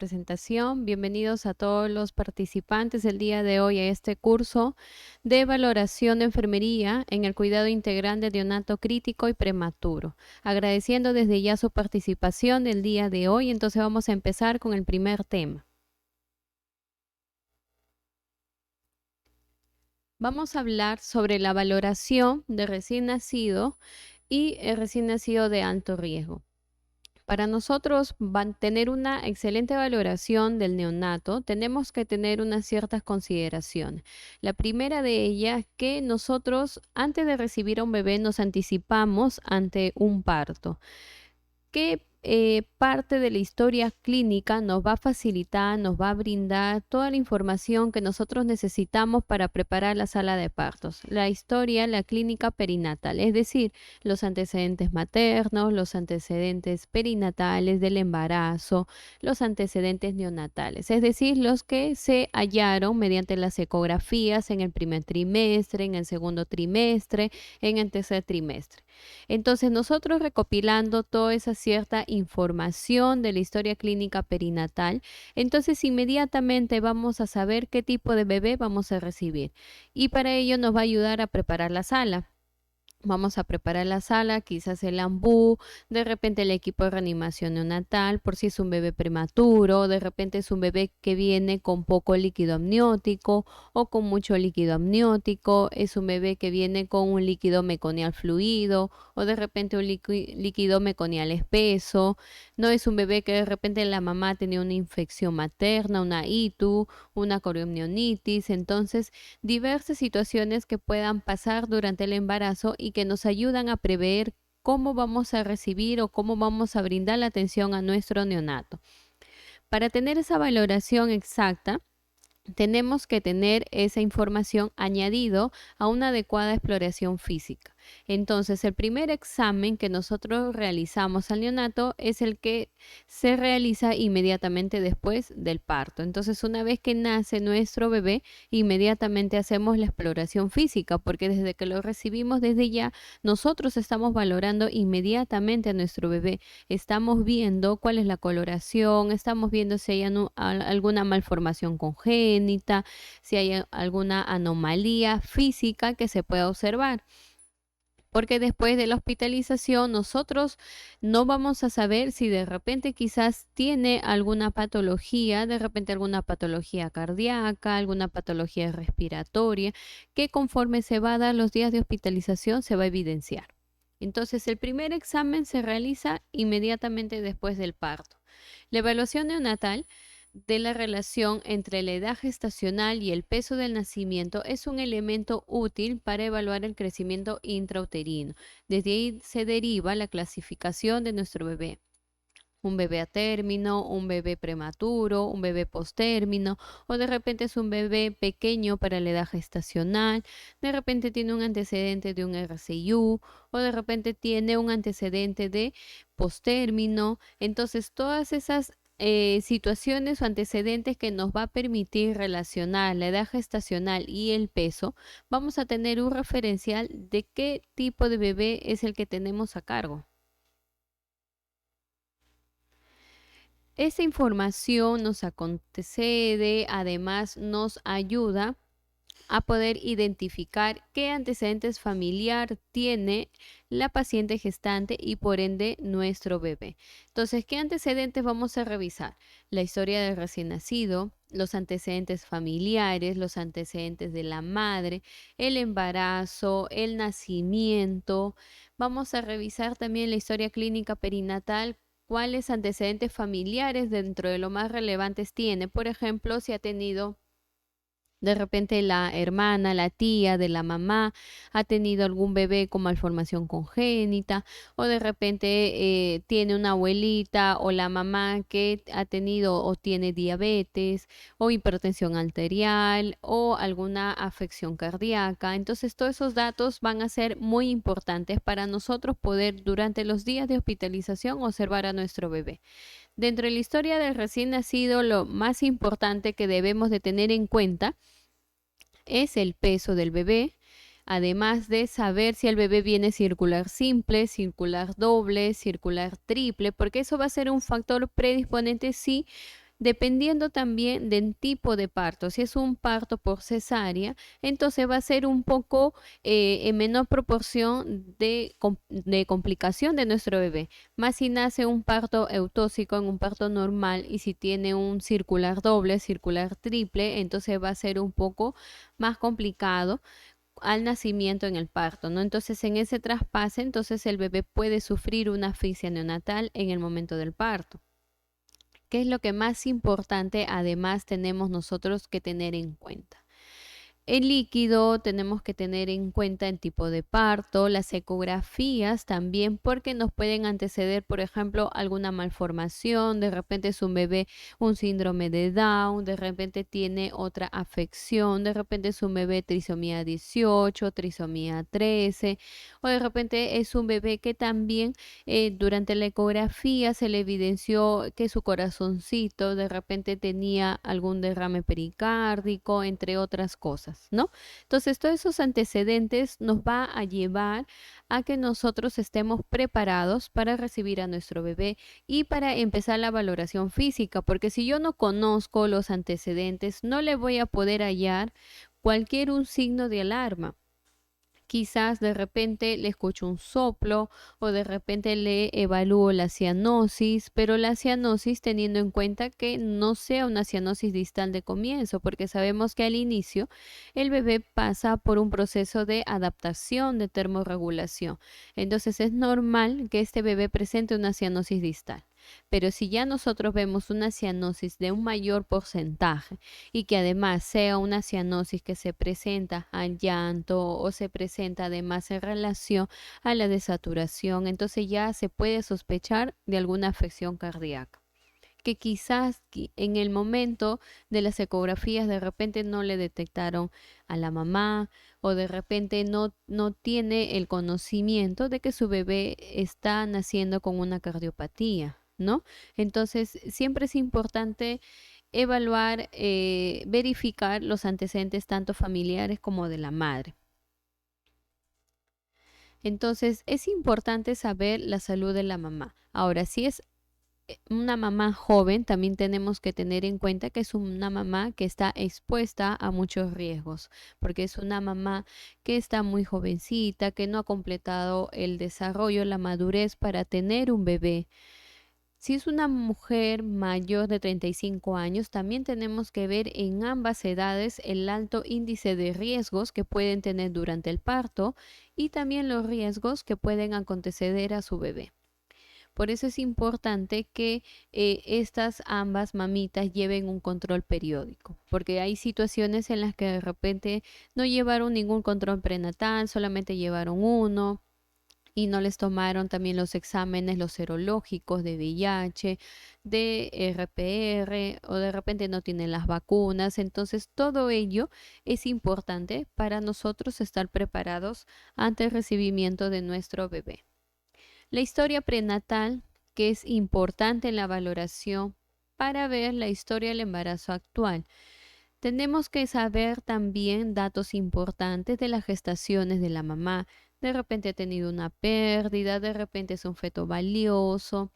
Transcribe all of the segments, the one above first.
presentación. Bienvenidos a todos los participantes del día de hoy a este curso de valoración de enfermería en el cuidado integral de neonato crítico y prematuro. Agradeciendo desde ya su participación del día de hoy, entonces vamos a empezar con el primer tema. Vamos a hablar sobre la valoración de recién nacido y el recién nacido de alto riesgo. Para nosotros tener una excelente valoración del neonato, tenemos que tener unas ciertas consideraciones. La primera de ellas, que nosotros antes de recibir a un bebé nos anticipamos ante un parto. ¿Qué parte de la historia clínica nos va a facilitar, nos va a brindar toda la información que nosotros necesitamos para preparar la sala de partos? La historia, la clínica perinatal, es decir, los antecedentes maternos, los antecedentes perinatales del embarazo, los antecedentes neonatales, es decir, los que se hallaron mediante las ecografías en el primer trimestre, en el segundo trimestre, en el tercer trimestre. Entonces, nosotros recopilando toda esa cierta información de la historia clínica perinatal, entonces inmediatamente vamos a saber qué tipo de bebé vamos a recibir. Y para ello nos va a ayudar a preparar la sala. Vamos a preparar la sala, quizás el ambú, de repente el equipo de reanimación neonatal, por si es un bebé prematuro, de repente es un bebé que viene con poco líquido amniótico o con mucho líquido amniótico, es un bebé que viene con un líquido meconial fluido o de repente un líquido meconial espeso, no es un bebé que de repente la mamá tenía una infección materna, una ITU, una coriomnionitis, entonces diversas situaciones que puedan pasar durante el embarazo y que nos ayudan a prever cómo vamos a recibir o cómo vamos a brindar la atención a nuestro neonato. Para tener esa valoración exacta, tenemos que tener esa información añadido a una adecuada exploración física. Entonces, el primer examen que nosotros realizamos al neonato es el que se realiza inmediatamente después del parto. Entonces, una vez que nace nuestro bebé, inmediatamente hacemos la exploración física, porque desde que lo recibimos, desde ya, nosotros estamos valorando inmediatamente a nuestro bebé. Estamos viendo cuál es la coloración, estamos viendo si hay alguna malformación congénita, si hay alguna anomalía física que se pueda observar. Porque después de la hospitalización nosotros no vamos a saber si de repente quizás tiene alguna patología, de repente alguna patología cardíaca, alguna patología respiratoria, que conforme se va a dar los días de hospitalización se va a evidenciar. Entonces el primer examen se realiza inmediatamente después del parto. La evaluación neonatal de la relación entre la edad gestacional y el peso del nacimiento es un elemento útil para evaluar el crecimiento intrauterino. Desde ahí se deriva la clasificación de nuestro bebé. Un bebé a término, un bebé prematuro, un bebé postérmino, o de repente es un bebé pequeño para la edad gestacional, de repente tiene un antecedente de un RCIU, o de repente tiene un antecedente de postérmino. Entonces, todas esas situaciones o antecedentes que nos va a permitir relacionar la edad gestacional y el peso, vamos a tener un referencial de qué tipo de bebé es el que tenemos a cargo. Esa información nos antecede, además nos ayuda a poder identificar qué antecedentes familiar tiene la paciente gestante y por ende nuestro bebé. Entonces, ¿qué antecedentes vamos a revisar? La historia del recién nacido, los antecedentes familiares, los antecedentes de la madre, el embarazo, el nacimiento. Vamos a revisar también la historia clínica perinatal. ¿Cuáles antecedentes familiares dentro de lo más relevantes tiene? Por ejemplo, si ha tenido de repente la hermana, la tía de la mamá ha tenido algún bebé con malformación congénita, o de repente tiene una abuelita o la mamá que ha tenido o tiene diabetes o hipertensión arterial o alguna afección cardíaca. Entonces todos esos datos van a ser muy importantes para nosotros poder durante los días de hospitalización observar a nuestro bebé. Dentro de la historia del recién nacido, lo más importante que debemos de tener en cuenta es el peso del bebé, además de saber si el bebé viene circular simple, circular doble, circular triple, porque eso va a ser un factor predisponente si dependiendo también del tipo de parto. Si es un parto por cesárea, entonces va a ser un poco en menor proporción de complicación de nuestro bebé. Más si nace un parto eutóxico en un parto normal y si tiene un circular doble, circular triple, entonces va a ser un poco más complicado al nacimiento en el parto, ¿no? Entonces, en ese traspase, entonces el bebé puede sufrir una asfixia neonatal en el momento del parto. ¿Qué es lo que más importante además tenemos nosotros que tener en cuenta? El líquido, tenemos que tener en cuenta el tipo de parto, las ecografías también, porque nos pueden anteceder, por ejemplo, alguna malformación, de repente es un bebé, un síndrome de Down, de repente tiene otra afección, de repente es un bebé trisomía 18, trisomía 13, o de repente es un bebé que también durante la ecografía se le evidenció que su corazoncito de repente tenía algún derrame pericárdico, entre otras cosas, ¿no? Entonces, todos esos antecedentes nos va a llevar a que nosotros estemos preparados para recibir a nuestro bebé y para empezar la valoración física, porque si yo no conozco los antecedentes, no le voy a poder hallar cualquier un signo de alarma. Quizás de repente le escucho un soplo o de repente le evalúo la cianosis, pero la cianosis teniendo en cuenta que no sea una cianosis distal de comienzo, porque sabemos que al inicio el bebé pasa por un proceso de adaptación, de termorregulación. Entonces es normal que este bebé presente una cianosis distal. Pero si ya nosotros vemos una cianosis de un mayor porcentaje y que además sea una cianosis que se presenta al llanto o se presenta además en relación a la desaturación, entonces ya se puede sospechar de alguna afección cardíaca que quizás en el momento de las ecografías de repente no le detectaron a la mamá o de repente no tiene el conocimiento de que su bebé está naciendo con una cardiopatía, ¿no? Entonces, siempre es importante evaluar, verificar los antecedentes tanto familiares como de la madre. Entonces, es importante saber la salud de la mamá. Ahora, si es una mamá joven, también tenemos que tener en cuenta que es una mamá que está expuesta a muchos riesgos, porque es una mamá que está muy jovencita, que no ha completado el desarrollo, la madurez para tener un bebé. Si es una mujer mayor de 35 años, también tenemos que ver en ambas edades el alto índice de riesgos que pueden tener durante el parto y también los riesgos que pueden acontecer a su bebé. Por eso es importante que estas ambas mamitas lleven un control periódico, porque hay situaciones en las que de repente no llevaron ningún control prenatal, solamente llevaron uno y no les tomaron también los exámenes, los serológicos de VIH, de RPR o de repente no tienen las vacunas. Entonces todo ello es importante para nosotros estar preparados ante el recibimiento de nuestro bebé. La historia prenatal, que es importante en la valoración para ver la historia del embarazo actual. Tenemos que saber también datos importantes de las gestaciones de la mamá. De repente ha tenido una pérdida, de repente es un feto valioso,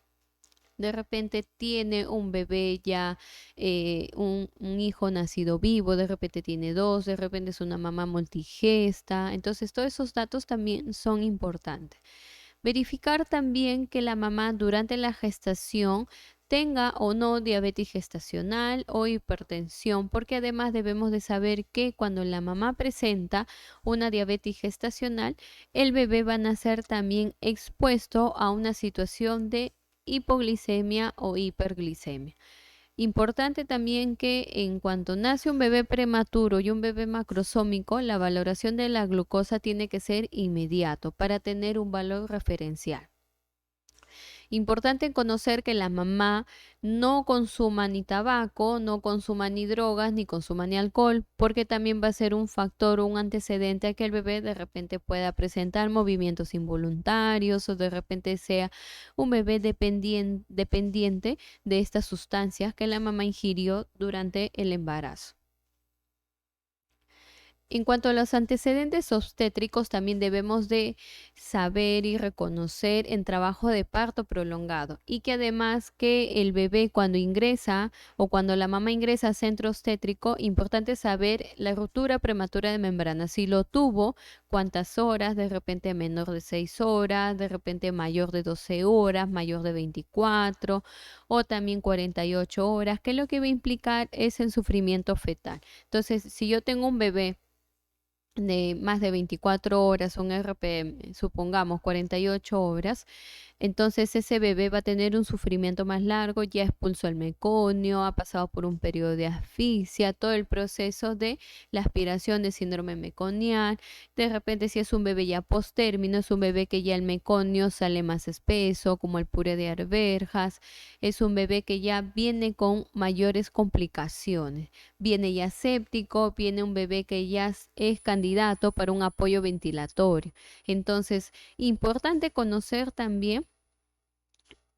de repente tiene un bebé ya, un hijo nacido vivo, de repente tiene dos, de repente es una mamá multigesta. Entonces, todos esos datos también son importantes. Verificar también que la mamá durante la gestación tenga o no diabetes gestacional o hipertensión, porque además debemos de saber que cuando la mamá presenta una diabetes gestacional, el bebé va a nacer también expuesto a una situación de hipoglicemia o hiperglicemia. Importante también que en cuanto nace un bebé prematuro y un bebé macrosómico, la valoración de la glucosa tiene que ser inmediato para tener un valor referencial. Importante conocer que la mamá no consuma ni tabaco, no consuma ni drogas, ni consuma ni alcohol, porque también va a ser un factor o un antecedente a que el bebé de repente pueda presentar movimientos involuntarios o de repente sea un bebé dependiente de estas sustancias que la mamá ingirió durante el embarazo. En cuanto a los antecedentes obstétricos, también debemos de saber y reconocer en trabajo de parto prolongado y que además que el bebé cuando ingresa o cuando la mamá ingresa a centro obstétrico, importante saber la ruptura prematura de membrana. Si lo tuvo, cuántas horas, de repente menor de 6 horas, de repente mayor de 12 horas, mayor de 24 o también 48 horas, que lo que va a implicar es el sufrimiento fetal. Entonces, si yo tengo un bebé de más de 24 horas, un RPM, supongamos 48 horas, entonces ese bebé va a tener un sufrimiento más largo, ya expulsó el meconio, ha pasado por un periodo de asfixia, todo el proceso de la aspiración de síndrome meconial. De repente si es un bebé ya postérmino, es un bebé que ya el meconio sale más espeso, como el puré de arvejas, es un bebé que ya viene con mayores complicaciones, viene ya séptico, viene un bebé que ya es candidato para un apoyo ventilatorio. Entonces, importante conocer también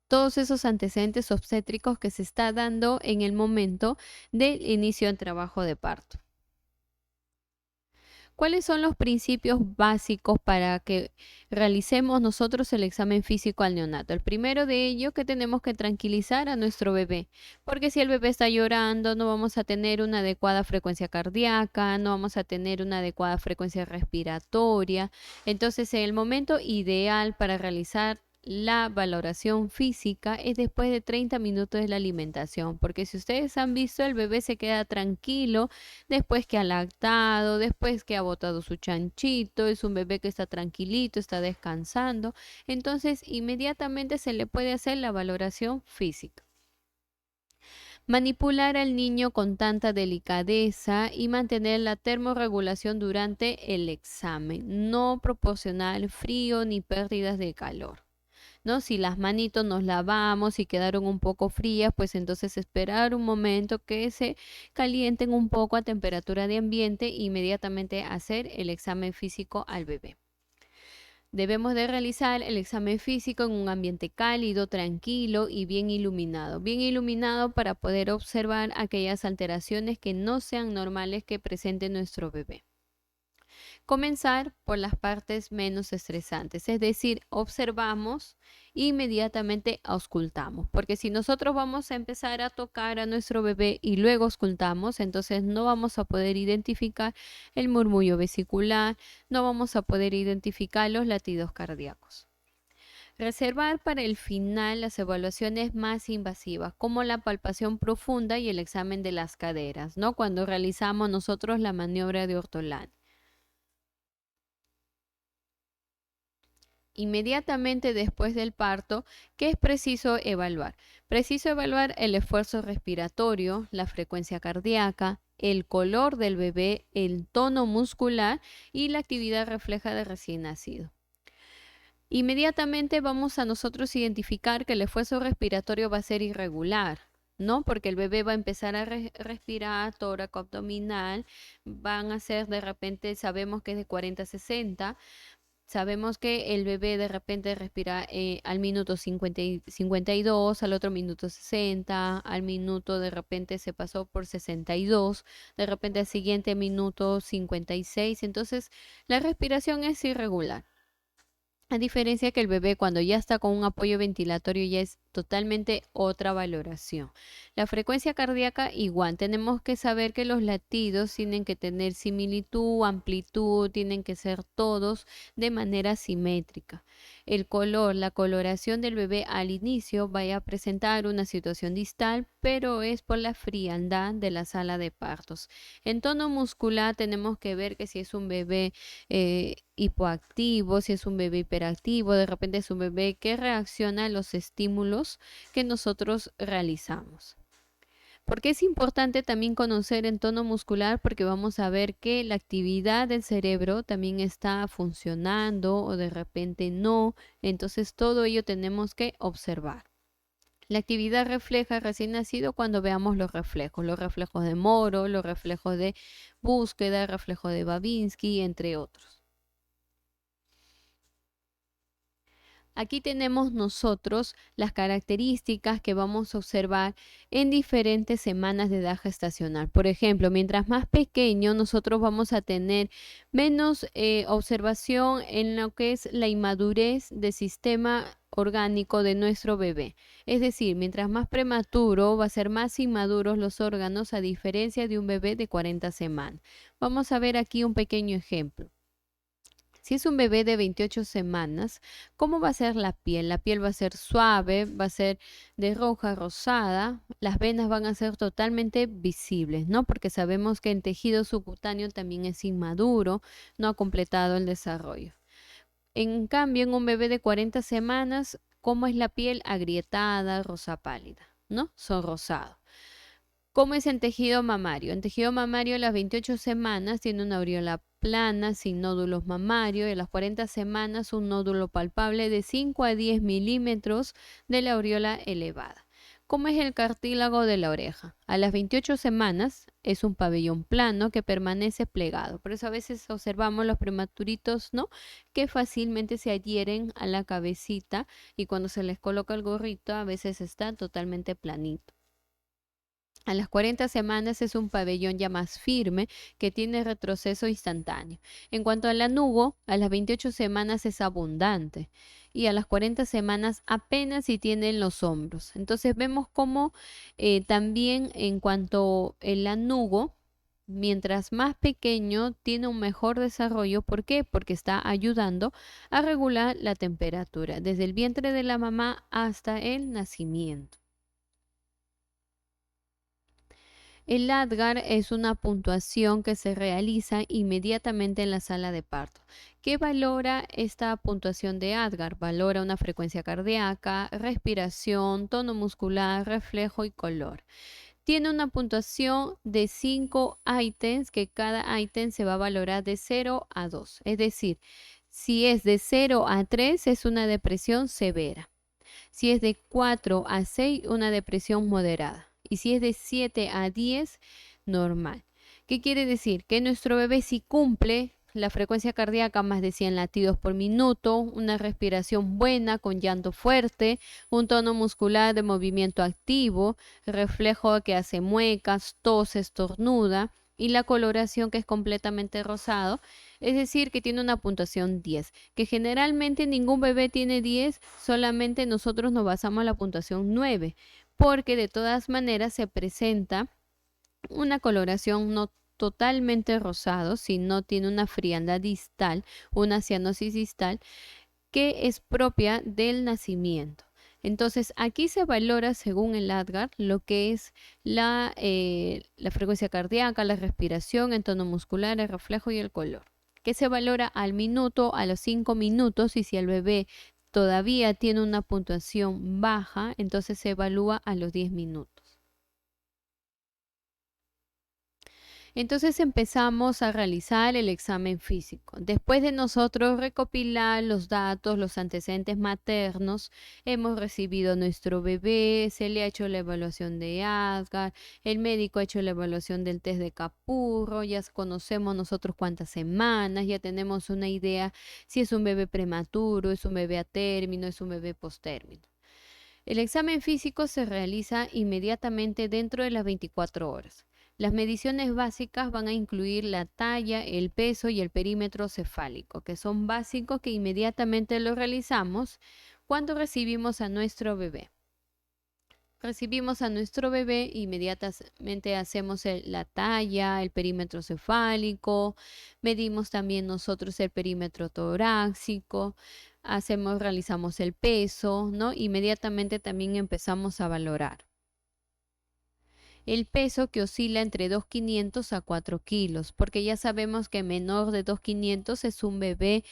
todos esos antecedentes obstétricos que se está dando en el momento del inicio del trabajo de parto. ¿Cuáles son los principios básicos para que realicemos nosotros el examen físico al neonato? El primero de ello, que tenemos que tranquilizar a nuestro bebé, porque si el bebé está llorando, no vamos a tener una adecuada frecuencia cardíaca, no vamos a tener una adecuada frecuencia respiratoria. Entonces, el momento ideal para realizar la valoración física es después de 30 minutos de la alimentación, porque si ustedes han visto, el bebé se queda tranquilo después que ha lactado, después que ha botado su chanchito, es un bebé que está tranquilito, está descansando, entonces inmediatamente se le puede hacer la valoración física. Manipular al niño con tanta delicadeza y mantener la termorregulación durante el examen, no proporcionar frío ni pérdidas de calor. ¿No? Si las manitos nos lavamos y quedaron un poco frías, pues entonces esperar un momento que se calienten un poco a temperatura de ambiente e inmediatamente hacer el examen físico al bebé. Debemos de realizar el examen físico en un ambiente cálido, tranquilo y bien iluminado. Bien iluminado para poder observar aquellas alteraciones que no sean normales que presente nuestro bebé. Comenzar por las partes menos estresantes, es decir, observamos e inmediatamente auscultamos, porque si nosotros vamos a empezar a tocar a nuestro bebé y luego auscultamos, entonces no vamos a poder identificar el murmullo vesicular, no vamos a poder identificar los latidos cardíacos. Reservar para el final las evaluaciones más invasivas, como la palpación profunda y el examen de las caderas, ¿no? Cuando realizamos nosotros la maniobra de Ortolani. Inmediatamente después del parto, ¿qué es preciso evaluar? Preciso evaluar el esfuerzo respiratorio, la frecuencia cardíaca, el color del bebé, el tono muscular y la actividad refleja de recién nacido. Inmediatamente vamos a nosotros identificar que el esfuerzo respiratorio va a ser irregular, ¿no? Porque el bebé va a empezar a respirar tórax abdominal, van a ser de repente, sabemos que es de 40 a 60. Sabemos que el bebé de repente respira al minuto 52, al otro minuto 60, al minuto de repente se pasó por 62, de repente al siguiente minuto 56. Entonces, la respiración es irregular. A diferencia que el bebé cuando ya está con un apoyo ventilatorio ya es totalmente otra valoración. La frecuencia cardíaca igual, tenemos que saber que los latidos tienen que tener similitud, amplitud, tienen que ser todos de manera simétrica. El color, la coloración del bebé al inicio vaya a presentar una situación distal, pero es por la frialdad de la sala de partos. En tono muscular tenemos que ver que si es un bebé hipoactivo, si es un bebé hiperactivo, de repente es un bebé que reacciona a los estímulos que nosotros realizamos. Porque es importante también conocer en tono muscular porque vamos a ver que la actividad del cerebro también está funcionando o de repente no, entonces todo ello tenemos que observar. La actividad refleja recién nacido cuando veamos los reflejos de Moro, los reflejos de búsqueda, el reflejo de Babinski, entre otros. Aquí tenemos nosotros las características que vamos a observar en diferentes semanas de edad gestacional. Por ejemplo, mientras más pequeño, nosotros vamos a tener menos observación en lo que es la inmadurez del sistema orgánico de nuestro bebé. Es decir, mientras más prematuro, va a ser más inmaduros los órganos a diferencia de un bebé de 40 semanas. Vamos a ver aquí un pequeño ejemplo. Si es un bebé de 28 semanas, ¿cómo va a ser la piel? La piel va a ser suave, va a ser de roja a rosada, las venas van a ser totalmente visibles, ¿no? Porque sabemos que el tejido subcutáneo también es inmaduro, no ha completado el desarrollo. En cambio, en un bebé de 40 semanas, ¿cómo es la piel? Agrietada, rosa pálida, ¿no? Son rosados. ¿Cómo es el tejido mamario? El tejido mamario a las 28 semanas tiene una aureola plana, sin nódulos mamarios, y a las 40 semanas un nódulo palpable de 5 a 10 milímetros de la aureola elevada. ¿Cómo es el cartílago de la oreja? A las 28 semanas es un pabellón plano que permanece plegado. Por eso a veces observamos los prematuritos, ¿no? Que fácilmente se adhieren a la cabecita y cuando se les coloca el gorrito a veces está totalmente planito. A las 40 semanas es un pabellón ya más firme que tiene retroceso instantáneo. En cuanto al lanugo, a las 28 semanas es abundante y a las 40 semanas apenas si tiene en los hombros. Entonces vemos cómo también en cuanto el lanugo, mientras más pequeño, tiene un mejor desarrollo. ¿Por qué? Porque está ayudando a regular la temperatura desde el vientre de la mamá hasta el nacimiento. El ADGAR es una puntuación que se realiza inmediatamente en la sala de parto. ¿Qué valora esta puntuación de ADGAR? Valora una frecuencia cardíaca, respiración, tono muscular, reflejo y color. Tiene una puntuación de 5 ítems, que cada ítem se va a valorar de 0 a 2. Es decir, si es de 0 a 3 es una depresión severa. Si es de 4 a 6, una depresión moderada. Y si es de 7 a 10, normal. ¿Qué quiere decir? Que nuestro bebé si cumple la frecuencia cardíaca más de 100 latidos por minuto, una respiración buena con llanto fuerte, un tono muscular de movimiento activo, reflejo que hace muecas, tos, estornuda y la coloración que es completamente rosado, es decir, que tiene una puntuación 10, que generalmente ningún bebé tiene 10, solamente nosotros nos basamos en la puntuación 9, porque de todas maneras se presenta una coloración no totalmente rosado, sino tiene una frialdad distal, una cianosis distal, que es propia del nacimiento. Entonces, aquí se valora según el ADGAR lo que es la frecuencia cardíaca, la respiración, el tono muscular, el reflejo y el color, que se valora al minuto, a los 5 minutos, y si el bebé todavía tiene una puntuación baja, entonces se evalúa a los 10 minutos. Entonces empezamos a realizar el examen físico. Después de nosotros recopilar los datos, los antecedentes maternos, hemos recibido a nuestro bebé, se le ha hecho la evaluación de ADGAR, el médico ha hecho la evaluación del test de Capurro, ya conocemos nosotros cuántas semanas, ya tenemos una idea si es un bebé prematuro, es un bebé a término, es un bebé postérmino. El examen físico se realiza inmediatamente dentro de las 24 horas. Las mediciones básicas van a incluir la talla, el peso y el perímetro cefálico, que son básicos que inmediatamente lo realizamos cuando recibimos a nuestro bebé. Recibimos a nuestro bebé, inmediatamente hacemos la talla, el perímetro cefálico, medimos también nosotros el perímetro torácico, realizamos el peso, ¿no? Inmediatamente también empezamos a valorar el peso, que oscila entre 2.500 a 4 kilos, porque ya sabemos que menor de 2.500 es un bebé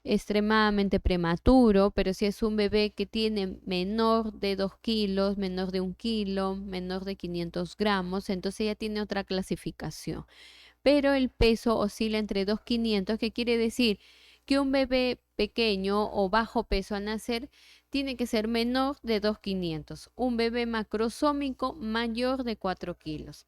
extremadamente prematuro, pero si es un bebé que tiene menor de 2 kilos, menor de 1 kilo, menor de 500 gramos, entonces ya tiene otra clasificación. Pero el peso oscila entre 2.500, que quiere decir que un bebé pequeño o bajo peso al nacer tiene que ser menor de 2.500. Un bebé macrosómico mayor de 4 kilos.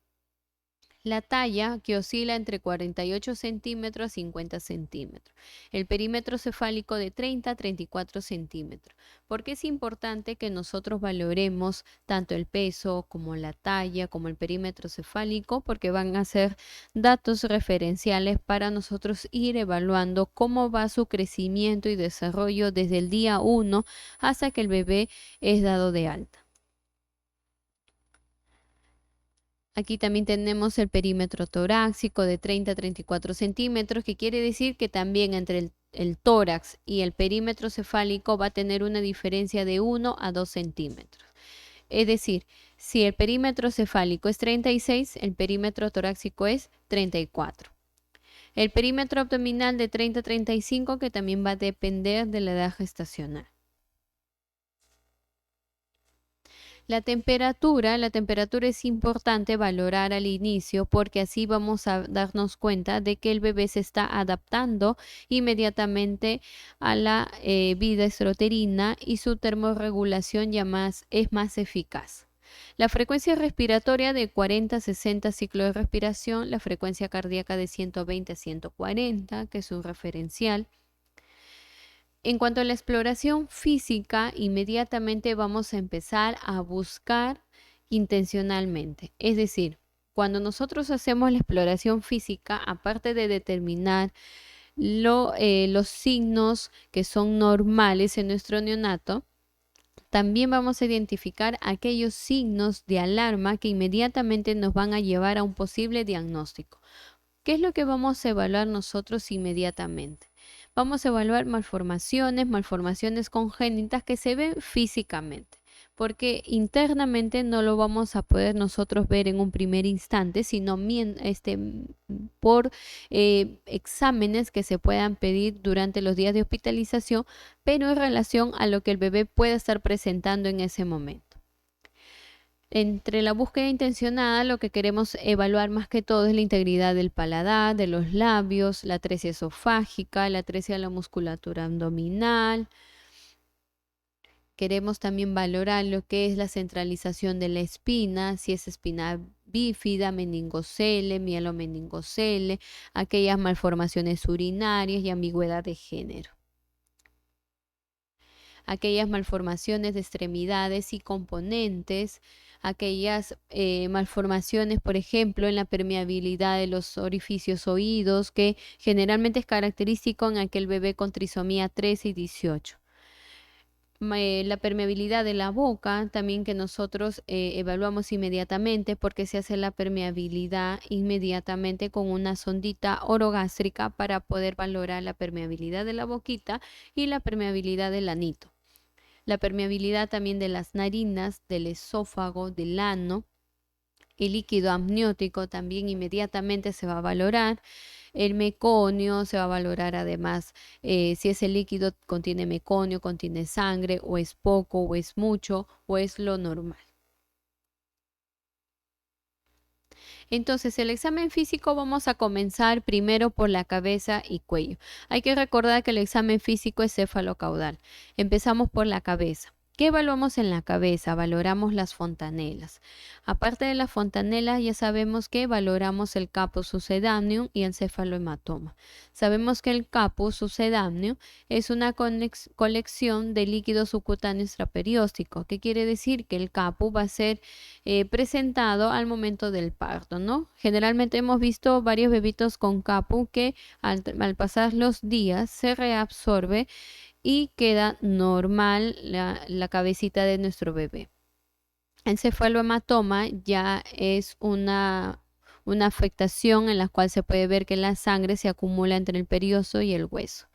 La talla que oscila entre 48 centímetros a 50 centímetros. El perímetro cefálico de 30 a 34 centímetros. ¿Por qué es importante que nosotros valoremos tanto el peso como la talla, como el perímetro cefálico? Porque van a ser datos referenciales para nosotros ir evaluando cómo va su crecimiento y desarrollo desde el día 1 hasta que el bebé es dado de alta. Aquí también tenemos el perímetro torácico de 30 a 34 centímetros, que quiere decir que también entre el tórax y el perímetro cefálico va a tener una diferencia de 1 a 2 centímetros. Es decir, si el perímetro cefálico es 36, el perímetro torácico es 34. El perímetro abdominal de 30 a 35, que también va a depender de la edad gestacional. La temperatura es importante valorar al inicio porque así vamos a darnos cuenta de que el bebé se está adaptando inmediatamente a la vida extrauterina y su termorregulación es más eficaz. La frecuencia respiratoria de 40 a 60 ciclos de respiración, la frecuencia cardíaca de 120 a 140, que es un referencial. En cuanto a la exploración física, inmediatamente vamos a empezar a buscar intencionalmente. Es decir, cuando nosotros hacemos la exploración física, aparte de determinar los signos que son normales en nuestro neonato, también vamos a identificar aquellos signos de alarma que inmediatamente nos van a llevar a un posible diagnóstico. ¿Qué es lo que vamos a evaluar nosotros inmediatamente? Vamos a evaluar malformaciones congénitas que se ven físicamente, porque internamente no lo vamos a poder nosotros ver en un primer instante, sino por exámenes que se puedan pedir durante los días de hospitalización, pero en relación a lo que el bebé pueda estar presentando en ese momento. Entre la búsqueda intencionada, lo que queremos evaluar más que todo es la integridad del paladar, de los labios, la atresia esofágica, la atresia de la musculatura abdominal. Queremos también valorar lo que es la centralización de la espina, si es espina bífida, meningocele, mielomeningocele, aquellas malformaciones urinarias y ambigüedad de género. Aquellas malformaciones de extremidades y componentes, aquellas malformaciones, por ejemplo, en la permeabilidad de los orificios oídos, que generalmente es característico en aquel bebé con trisomía 13 y 18. La permeabilidad de la boca, también que nosotros evaluamos inmediatamente porque se hace la permeabilidad inmediatamente con una sondita orogástrica para poder valorar la permeabilidad de la boquita y la permeabilidad del anito. La permeabilidad también de las narinas, del esófago, del ano. El líquido amniótico también inmediatamente se va a valorar. El meconio se va a valorar además si ese líquido contiene meconio, contiene sangre, o es poco, o es mucho, o es lo normal. Entonces, el examen físico vamos a comenzar primero por la cabeza y cuello. Hay que recordar que el examen físico es cefalocaudal. Empezamos por la cabeza. ¿Qué evaluamos en la cabeza? Valoramos las fontanelas. Aparte de las fontanelas, ya sabemos que valoramos el caput succedaneum y el cefalohematoma. Sabemos que el caput succedaneum es una colección de líquido subcutáneo extraperióstico. ¿Qué quiere decir? Que el caput va a ser presentado al momento del parto, ¿no? Generalmente hemos visto varios bebitos con caput que al pasar los días se reabsorbe y queda normal la cabecita de nuestro bebé. El cefalohematoma ya es una afectación en la cual se puede ver que la sangre se acumula entre el periosto y el hueso.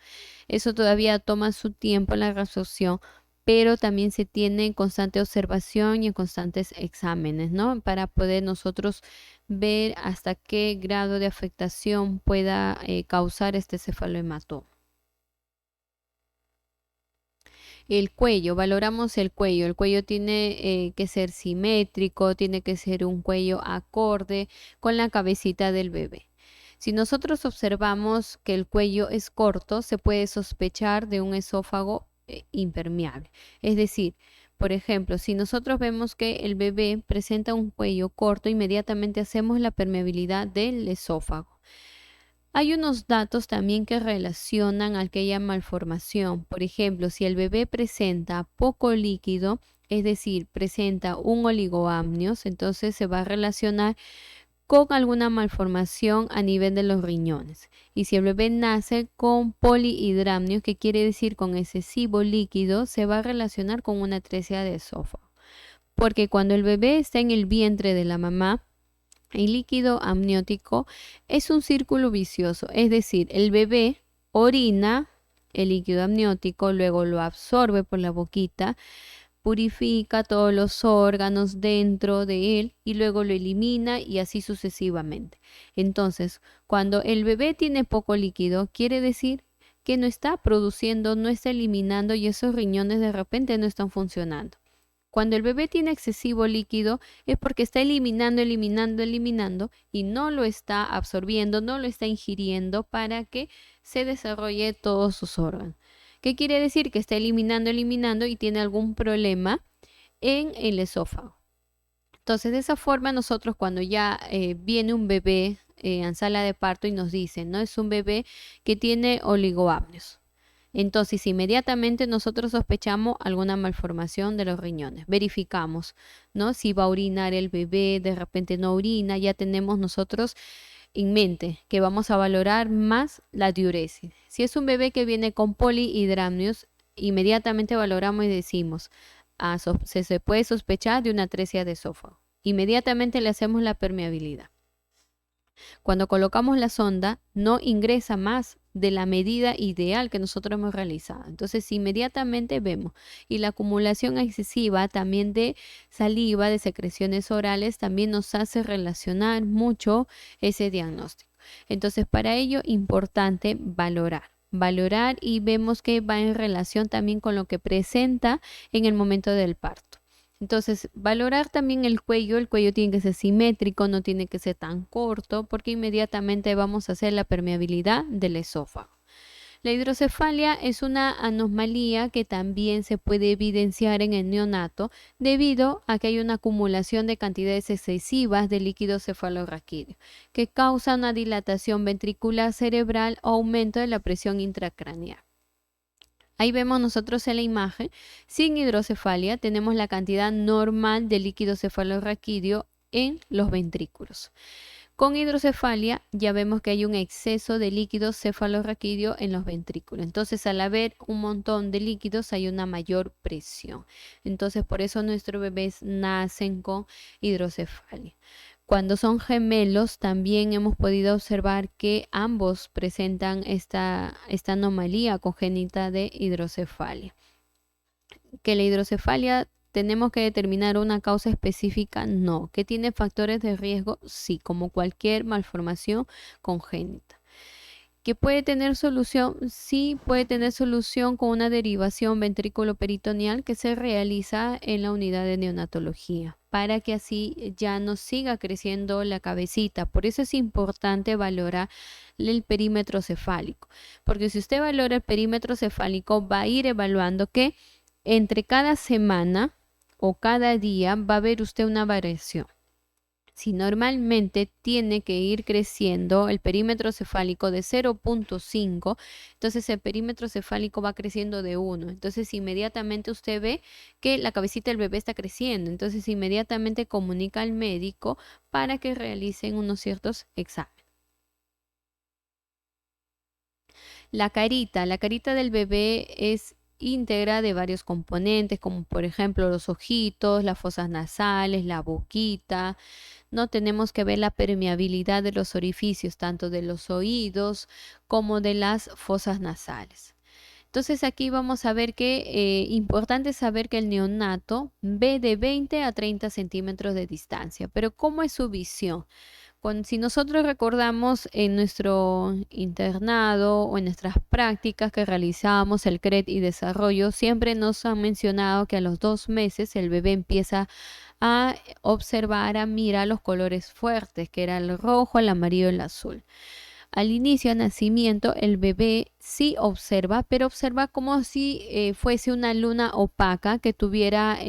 Eso todavía toma su tiempo en la reabsorción, pero también se tiene en constante observación y en constantes exámenes, ¿no? Para poder nosotros ver hasta qué grado de afectación pueda causar este cefalohematoma. El cuello, valoramos el cuello. El cuello tiene que ser simétrico, tiene que ser un cuello acorde con la cabecita del bebé. Si nosotros observamos que el cuello es corto, se puede sospechar de un esófago impermeable. Es decir, por ejemplo, si nosotros vemos que el bebé presenta un cuello corto, inmediatamente hacemos la permeabilidad del esófago. Hay unos datos también que relacionan a aquella malformación. Por ejemplo, si el bebé presenta poco líquido, es decir, presenta un oligoamnios, entonces se va a relacionar con alguna malformación a nivel de los riñones. Y si el bebé nace con polihidramnios, que quiere decir con excesivo líquido, se va a relacionar con una atresia de esófago. Porque cuando el bebé está en el vientre de la mamá, el líquido amniótico es un círculo vicioso, es decir, el bebé orina el líquido amniótico, luego lo absorbe por la boquita, purifica todos los órganos dentro de él y luego lo elimina y así sucesivamente. Entonces, cuando el bebé tiene poco líquido, quiere decir que no está produciendo, no está eliminando y esos riñones de repente no están funcionando. Cuando el bebé tiene excesivo líquido es porque está eliminando y no lo está absorbiendo, no lo está ingiriendo para que se desarrolle todos sus órganos. ¿Qué quiere decir? Que está eliminando y tiene algún problema en el esófago. Entonces, de esa forma nosotros cuando ya viene un bebé en sala de parto y nos dicen, ¿no? Es un bebé que tiene oligoamnios. Entonces, inmediatamente nosotros sospechamos alguna malformación de los riñones. Verificamos, ¿no? Si va a orinar el bebé, de repente no orina, ya tenemos nosotros en mente que vamos a valorar más la diuresis. Si es un bebé que viene con polihidramnios, inmediatamente valoramos y decimos, se puede sospechar de una atresia de esófago. Inmediatamente le hacemos la permeabilidad. Cuando colocamos la sonda, no ingresa más de la medida ideal que nosotros hemos realizado. Entonces, inmediatamente vemos. Y la acumulación excesiva también de saliva, de secreciones orales, también nos hace relacionar mucho ese diagnóstico. Entonces, para ello, importante valorar y vemos que va en relación también con lo que presenta en el momento del parto. Entonces, valorar también el cuello tiene que ser simétrico, no tiene que ser tan corto, porque inmediatamente vamos a hacer la permeabilidad del esófago. La hidrocefalia es una anomalía que también se puede evidenciar en el neonato debido a que hay una acumulación de cantidades excesivas de líquido cefalorraquídeo que causa una dilatación ventricular cerebral o aumento de la presión intracraneal. Ahí vemos nosotros en la imagen, sin hidrocefalia tenemos la cantidad normal de líquido cefalorraquídeo en los ventrículos. Con hidrocefalia ya vemos que hay un exceso de líquido cefalorraquídeo en los ventrículos. Entonces, al haber un montón de líquidos hay una mayor presión. Entonces, por eso nuestros bebés nacen con hidrocefalia. Cuando son gemelos, también hemos podido observar que ambos presentan esta anomalía congénita de hidrocefalia. Que la hidrocefalia tenemos que determinar una causa específica, no. ¿Que tiene factores de riesgo? Sí, como cualquier malformación congénita. ¿Que puede tener solución? Sí, puede tener solución con una derivación ventrículo-peritoneal que se realiza en la unidad de neonatología para que así ya no siga creciendo la cabecita. Por eso es importante valorar el perímetro cefálico, porque si usted valora el perímetro cefálico va a ir evaluando que entre cada semana o cada día va a ver usted una variación. Si normalmente tiene que ir creciendo el perímetro cefálico de 0.5, entonces el perímetro cefálico va creciendo de 1. Entonces inmediatamente usted ve que la cabecita del bebé está creciendo. Entonces inmediatamente comunica al médico para que realicen unos ciertos exámenes. La carita del bebé es íntegra de varios componentes, como por ejemplo los ojitos, las fosas nasales, la boquita. No tenemos que ver la permeabilidad de los orificios, tanto de los oídos como de las fosas nasales. Entonces aquí vamos a ver que importante saber que el neonato ve de 20 a 30 centímetros de distancia, pero ¿cómo es su visión? Si nosotros recordamos en nuestro internado o en nuestras prácticas que realizamos el CRED y desarrollo, siempre nos han mencionado que a los 2 meses el bebé empieza a observar, a mirar los colores fuertes, que era el rojo, el amarillo y el azul. al inicio, al nacimiento, el bebé sí observa, pero observa como si fuese una luna opaca que tuviera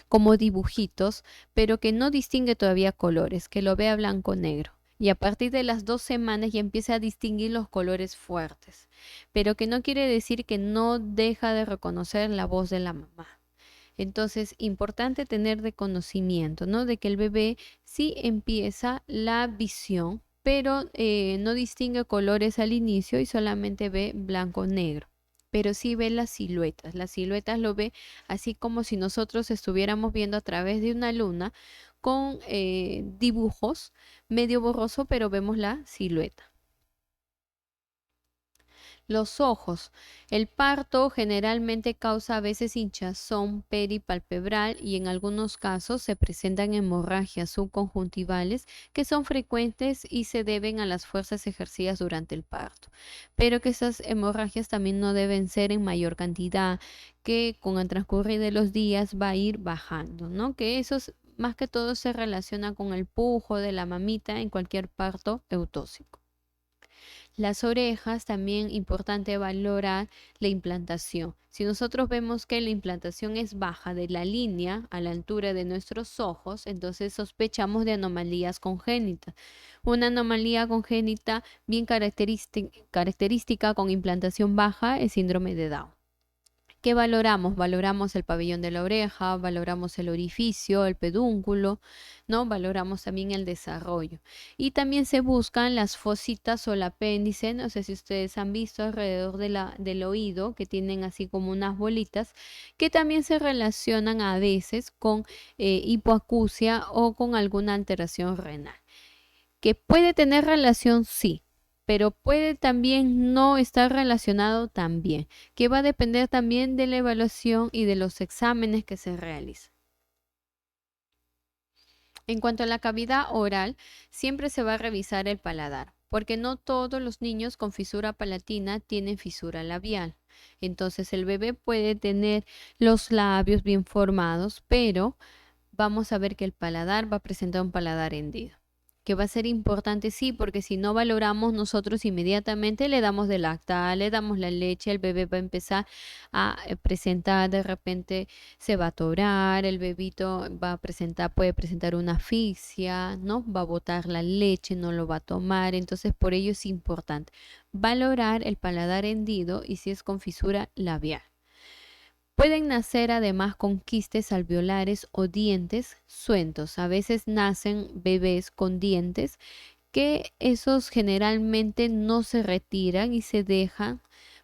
como dibujitos, pero que no distingue todavía colores, que lo vea blanco-negro. Y a partir de las 2 semanas ya empieza a distinguir los colores fuertes, pero que no quiere decir que no deja de reconocer la voz de la mamá. Entonces, importante tener de conocimiento, ¿no? De que el bebé sí empieza la visión, pero no distingue colores al inicio y solamente ve blanco-negro. Pero sí ve las siluetas. Las siluetas lo ve así como si nosotros estuviéramos viendo a través de una luna con dibujos medio borroso, pero vemos la silueta. Los ojos. El parto generalmente causa a veces hinchazón peripalpebral y en algunos casos se presentan hemorragias subconjuntivales que son frecuentes y se deben a las fuerzas ejercidas durante el parto. Pero que esas hemorragias también no deben ser en mayor cantidad, que con el transcurrir de los días va a ir bajando, ¿no? Que eso más que todo se relaciona con el pujo de la mamita en cualquier parto eutóxico. Las orejas, también importante valorar la implantación. Si nosotros vemos que la implantación es baja de la línea a la altura de nuestros ojos, entonces sospechamos de anomalías congénitas. Una anomalía congénita bien característica con implantación baja es síndrome de Down. ¿Qué valoramos? Valoramos el pabellón de la oreja, valoramos el orificio, el pedúnculo, ¿no? Valoramos también el desarrollo. Y también se buscan las fositas o el apéndice, no sé si ustedes han visto alrededor del oído, que tienen así como unas bolitas, que también se relacionan a veces con hipoacusia o con alguna alteración renal. Que puede tener relación, sí, pero puede también no estar relacionado también, que va a depender también de la evaluación y de los exámenes que se realizan. En cuanto a la cavidad oral, siempre se va a revisar el paladar, porque no todos los niños con fisura palatina tienen fisura labial. Entonces el bebé puede tener los labios bien formados, pero vamos a ver que el paladar va a presentar un paladar hendido, que va a ser importante, sí, porque si no valoramos nosotros inmediatamente le damos de lactar, le damos la leche, el bebé va a empezar a presentar, de repente se va a atorar, el bebito va a presentar, puede presentar una asfixia, ¿no? Va a botar la leche, no lo va a tomar, entonces por ello es importante valorar el paladar hendido y si es con fisura labial. Pueden nacer además con quistes alveolares o dientes sueltos. A veces nacen bebés con dientes que esos generalmente no se retiran y se dejan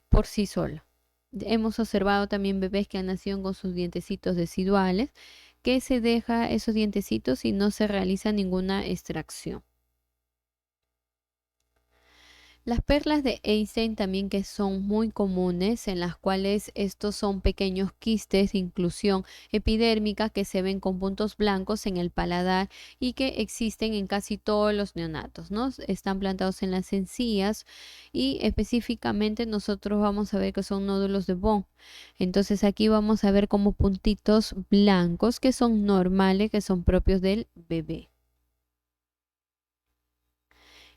por sí solos. Hemos observado también bebés que han nacido con sus dientecitos residuales, que se deja esos dientecitos y no se realiza ninguna extracción. Las perlas de Einstein también que son muy comunes, en las cuales estos son pequeños quistes de inclusión epidérmica que se ven con puntos blancos en el paladar y que existen en casi todos los neonatos, ¿no? Están plantados en las encías y específicamente nosotros vamos a ver que son nódulos de Bond. Entonces aquí vamos a ver como puntitos blancos que son normales, que son propios del bebé.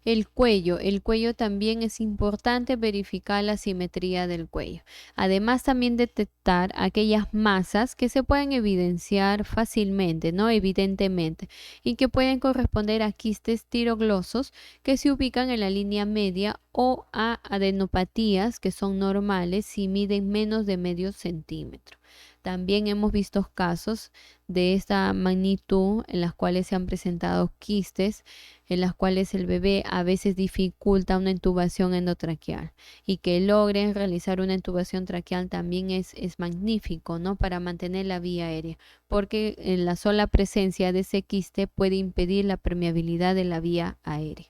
El cuello también es importante verificar la simetría del cuello. Además también detectar aquellas masas que se pueden evidenciar fácilmente, ¿no? Evidentemente, y que pueden corresponder a quistes tiroglosos que se ubican en la línea media o a adenopatías que son normales y miden menos de medio centímetro. También hemos visto casos de esta magnitud en las cuales se han presentado quistes en las cuales el bebé a veces dificulta una intubación endotraqueal y que logren realizar una intubación traqueal también es magnífico, ¿no? Para mantener la vía aérea, porque en la sola presencia de ese quiste puede impedir la permeabilidad de la vía aérea.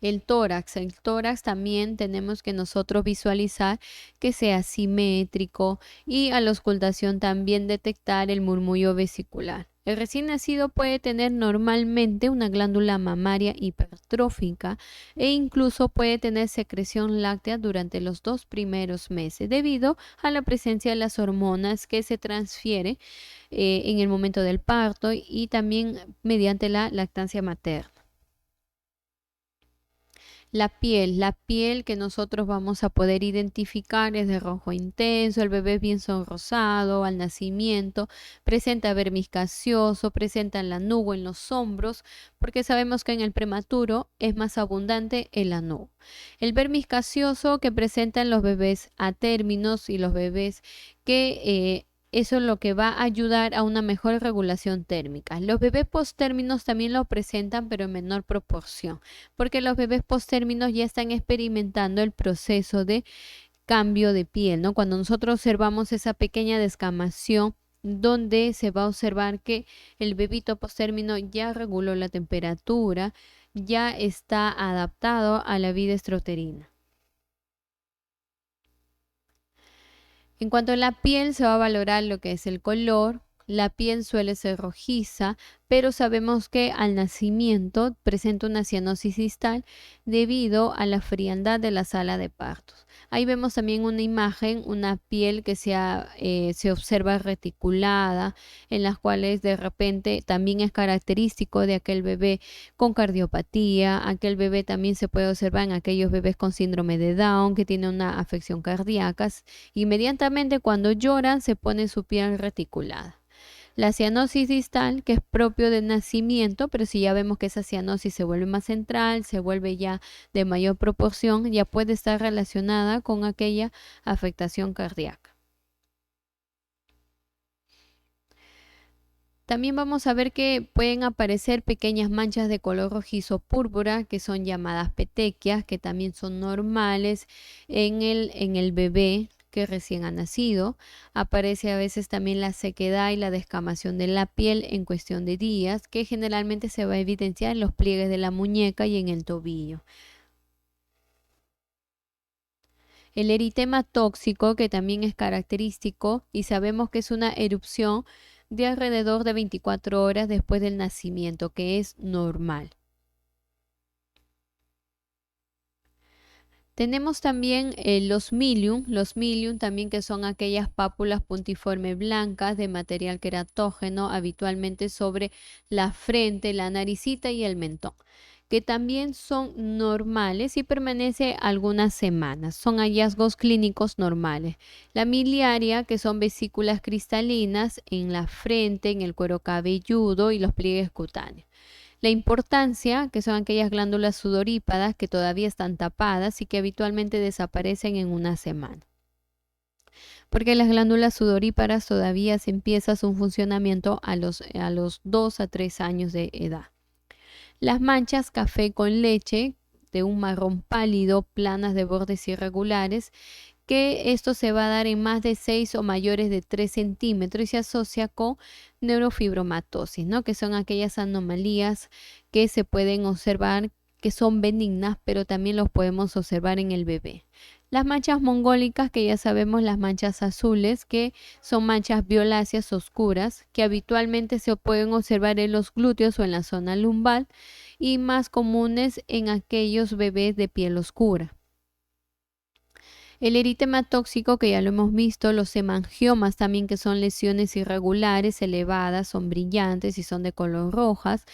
El tórax también tenemos que nosotros visualizar que sea simétrico y a la auscultación también detectar el murmullo vesicular. El recién nacido puede tener normalmente una glándula mamaria hipertrófica e incluso puede tener secreción láctea durante los 2 primeros meses debido a la presencia de las hormonas que se transfiere en el momento del parto y también mediante la lactancia materna. La piel que nosotros vamos a poder identificar es de rojo intenso, el bebé es bien sonrosado al nacimiento, presenta vermis gaseoso, presenta lanugo en los hombros, porque sabemos que en el prematuro es más abundante el lanugo. El vermis gaseoso que presentan los bebés a términos y los bebés que eso es lo que va a ayudar a una mejor regulación térmica. Los bebés postérminos también lo presentan, pero en menor proporción, porque los bebés postérminos ya están experimentando el proceso de cambio de piel, ¿no? Cuando nosotros observamos esa pequeña descamación, donde se va a observar que el bebito postérmino ya reguló la temperatura, ya está adaptado a la vida extrauterina. En cuanto a la piel, se va a valorar lo que es el color. La piel suele ser rojiza, pero sabemos que al nacimiento presenta una cianosis distal debido a la frialdad de la sala de partos. Ahí vemos también una imagen, una piel que se observa reticulada, en las cuales de repente también es característico de aquel bebé con cardiopatía. Aquel bebé también se puede observar en aquellos bebés con síndrome de Down que tienen una afección cardíaca. Inmediatamente cuando lloran se pone su piel reticulada. La cianosis distal, que es propio del nacimiento, pero si ya vemos que esa cianosis se vuelve más central, se vuelve ya de mayor proporción, ya puede estar relacionada con aquella afectación cardíaca. También vamos a ver que pueden aparecer pequeñas manchas de color rojizo púrpura, que son llamadas petequias, que también son normales en el bebé que recién ha nacido. Aparece a veces también la sequedad y la descamación de la piel en cuestión de días, que generalmente se va a evidenciar en los pliegues de la muñeca y en el tobillo. El eritema tóxico, que también es característico y sabemos que es una erupción de alrededor de 24 horas después del nacimiento, que es normal. Tenemos también los milium también, que son aquellas pápulas puntiformes blancas de material queratógeno, habitualmente sobre la frente, la naricita y el mentón, que también son normales y permanece algunas semanas. Son hallazgos clínicos normales. La miliaria, que son vesículas cristalinas en la frente, en el cuero cabelludo y los pliegues cutáneos. La importancia, que son aquellas glándulas sudorípadas que todavía están tapadas y que habitualmente desaparecen en una semana. Porque las glándulas sudoríparas todavía se empieza su funcionamiento a los 2 a 3 años de edad. Las manchas café con leche de un marrón pálido, planas de bordes irregulares, que esto se va a dar en más de 6 o mayores de 3 centímetros y se asocia con neurofibromatosis, ¿no? Que son aquellas anomalías que se pueden observar, que son benignas, pero también los podemos observar en el bebé. Las manchas mongólicas, que ya sabemos, las manchas azules, que son manchas violáceas oscuras, que habitualmente se pueden observar en los glúteos o en la zona lumbar y más comunes en aquellos bebés de piel oscura. El eritema tóxico, que ya lo hemos visto, los hemangiomas también, que son lesiones irregulares, elevadas, son brillantes y son de color rojas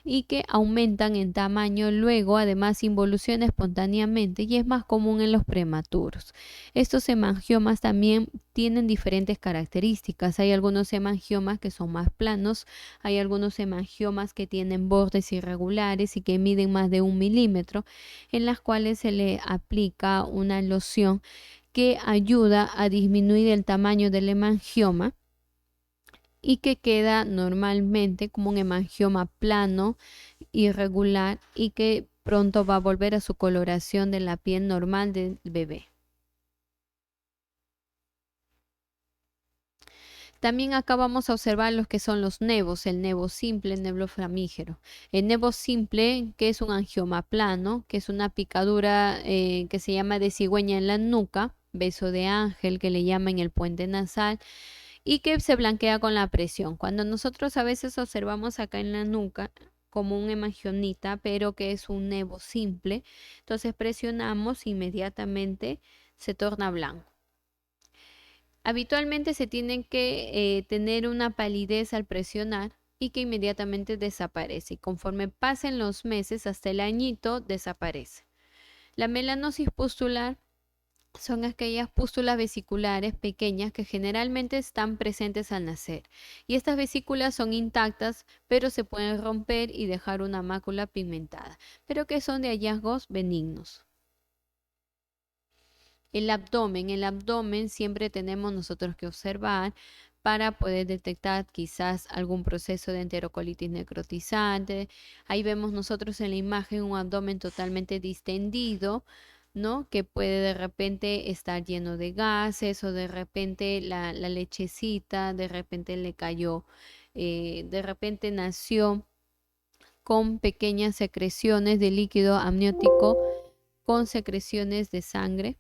y que aumentan en tamaño, luego además involucionan espontáneamente y es más común en los prematuros. Estos hemangiomas también tienen diferentes características. Hay algunos hemangiomas que son más planos, hay algunos hemangiomas que tienen bordes irregulares y que miden más de 1 milímetro, en las cuales se le aplica una loción que ayuda a disminuir el tamaño del hemangioma y que queda normalmente como un hemangioma plano, irregular y que pronto va a volver a su coloración de la piel normal del bebé. También acá vamos a observar los que son los nevos, el nevo simple, el nevo flamígero. El nevo simple, que es un angioma plano, que es una picadura que se llama de cigüeña en la nuca, beso de ángel, que le llaman el puente nasal, y que se blanquea con la presión. Cuando nosotros a veces observamos acá en la nuca como un hemangionita, pero que es un nevo simple, entonces presionamos inmediatamente se torna blanco. Habitualmente se tiene que tener una palidez al presionar y que inmediatamente desaparece. Y conforme pasen los meses, hasta el añito, desaparece. La melanosis pustular son aquellas pústulas vesiculares pequeñas que generalmente están presentes al nacer. Y estas vesículas son intactas, pero se pueden romper y dejar una mácula pigmentada, pero que son de hallazgos benignos. El abdomen siempre tenemos nosotros que observar para poder detectar quizás algún proceso de enterocolitis necrotizante. Ahí vemos nosotros en la imagen un abdomen totalmente distendido, ¿no? Que puede de repente estar lleno de gases o de repente la lechecita, de repente le cayó, de repente nació con pequeñas secreciones de líquido amniótico, con secreciones de sangre.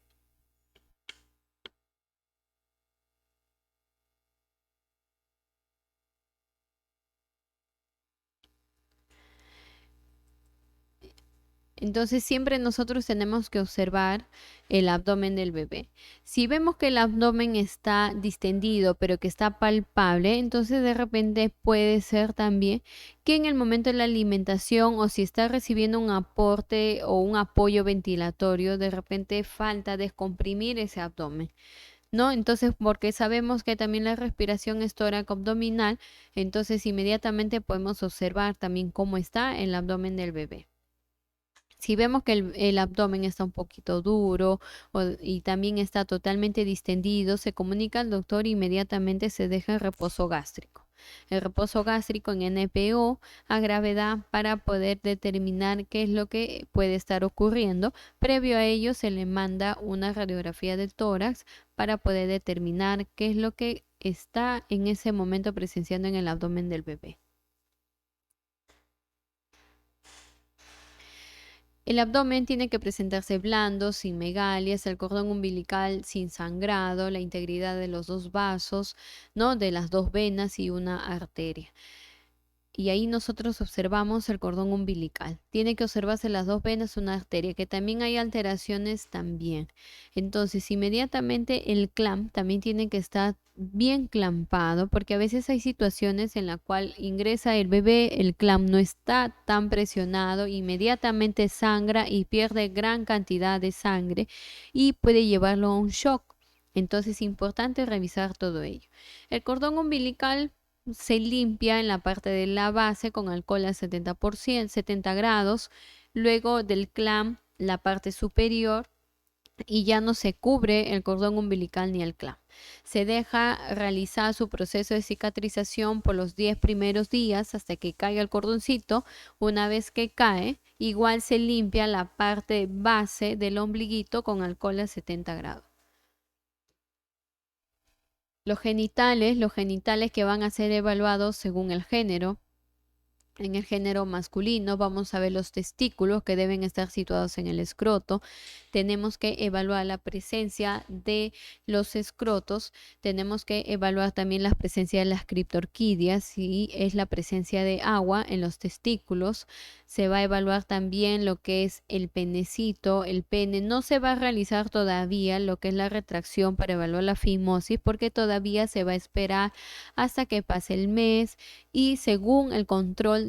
Entonces siempre nosotros tenemos que observar el abdomen del bebé. Si vemos que el abdomen está distendido, pero que está palpable, entonces de repente puede ser también que en el momento de la alimentación o si está recibiendo un aporte o un apoyo ventilatorio, de repente falta descomprimir ese abdomen, ¿no? Entonces, porque sabemos que también la respiración es tóraco-abdominal, entonces inmediatamente podemos observar también cómo está el abdomen del bebé. Si vemos que el abdomen está un poquito duro y también está totalmente distendido, se comunica al doctor e inmediatamente se deja el reposo gástrico. El reposo gástrico en NPO a gravedad para poder determinar qué es lo que puede estar ocurriendo. Previo a ello se le manda una radiografía del tórax para poder determinar qué es lo que está en ese momento presenciando en el abdomen del bebé. El abdomen tiene que presentarse blando, sin megalias, el cordón umbilical sin sangrado, la integridad de los dos vasos, ¿no? De las dos venas y una arteria. Y ahí nosotros observamos el cordón umbilical. Tiene que observarse las dos venas, una arteria, que también hay alteraciones también. Entonces, inmediatamente el clamp también tiene que estar bien clampado, porque a veces hay situaciones en la cual ingresa el bebé, el clamp no está tan presionado, inmediatamente sangra y pierde gran cantidad de sangre y puede llevarlo a un shock. Entonces, es importante revisar todo ello. El cordón umbilical se limpia en la parte de la base con alcohol al 70%, 70 grados, luego del clamp la parte superior y ya no se cubre el cordón umbilical ni el clamp. Se deja realizar su proceso de cicatrización por los 10 primeros días hasta que caiga el cordoncito. Una vez que cae, igual se limpia la parte base del ombliguito con alcohol a 70 grados. Los genitales que van a ser evaluados según el género. En el género masculino vamos a ver los testículos que deben estar situados en el escroto. Tenemos que evaluar la presencia de los escrotos. Tenemos que evaluar también la presencia de las criptorquidias, si es la presencia de agua en los testículos. Se va a evaluar también lo que es el penecito, el pene. No se va a realizar todavía lo que es la retracción para evaluar la fimosis porque todavía se va a esperar hasta que pase el mes y según el control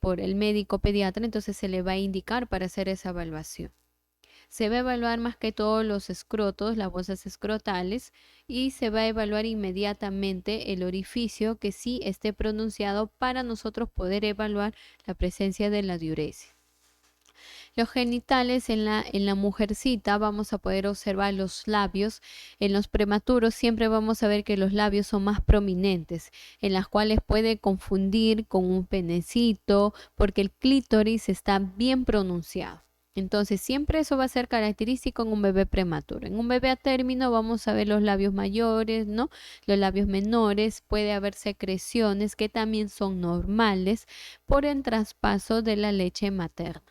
por el médico pediatra, entonces se le va a indicar para hacer esa evaluación. Se va a evaluar más que todo los escrotos, las bolsas escrotales, y se va a evaluar inmediatamente el orificio que sí esté pronunciado para nosotros poder evaluar la presencia de la diuresis. Los genitales en la mujercita vamos a poder observar los labios. En los prematuros siempre vamos a ver que los labios son más prominentes, en las cuales puede confundir con un penecito porque el clítoris está bien pronunciado. Entonces, siempre eso va a ser característico en un bebé prematuro. En un bebé a término vamos a ver los labios mayores, ¿no? Los labios menores, puede haber secreciones que también son normales por el traspaso de la leche materna.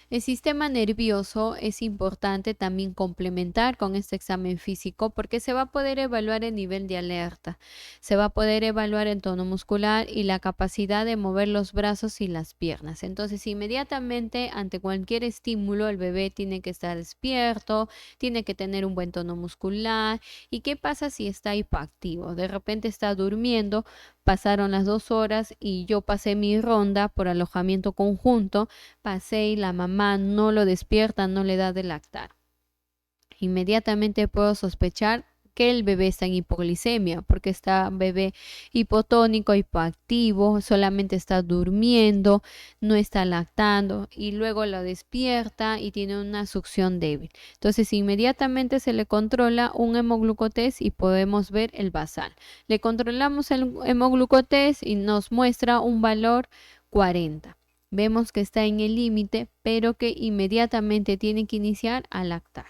El sistema nervioso es importante también complementar con este examen físico porque se va a poder evaluar el nivel de alerta, se va a poder evaluar el tono muscular y la capacidad de mover los brazos y las piernas. Entonces, inmediatamente ante cualquier estímulo, el bebé tiene que estar despierto, tiene que tener un buen tono muscular. ¿Y qué pasa si está hipoactivo? De repente está durmiendo, pasaron las 2 horas y yo pasé mi ronda por alojamiento conjunto, pasé y la mamá no lo despierta, no le da de lactar. Inmediatamente puedo sospechar que el bebé está en hipoglicemia, porque está bebé hipotónico, hipoactivo, solamente está durmiendo, no está lactando y luego lo despierta y tiene una succión débil. Entonces inmediatamente se le controla un hemoglucotest y podemos ver el basal. Le controlamos el hemoglucotest y nos muestra un valor 40. Vemos que está en el límite, pero que inmediatamente tiene que iniciar a lactar.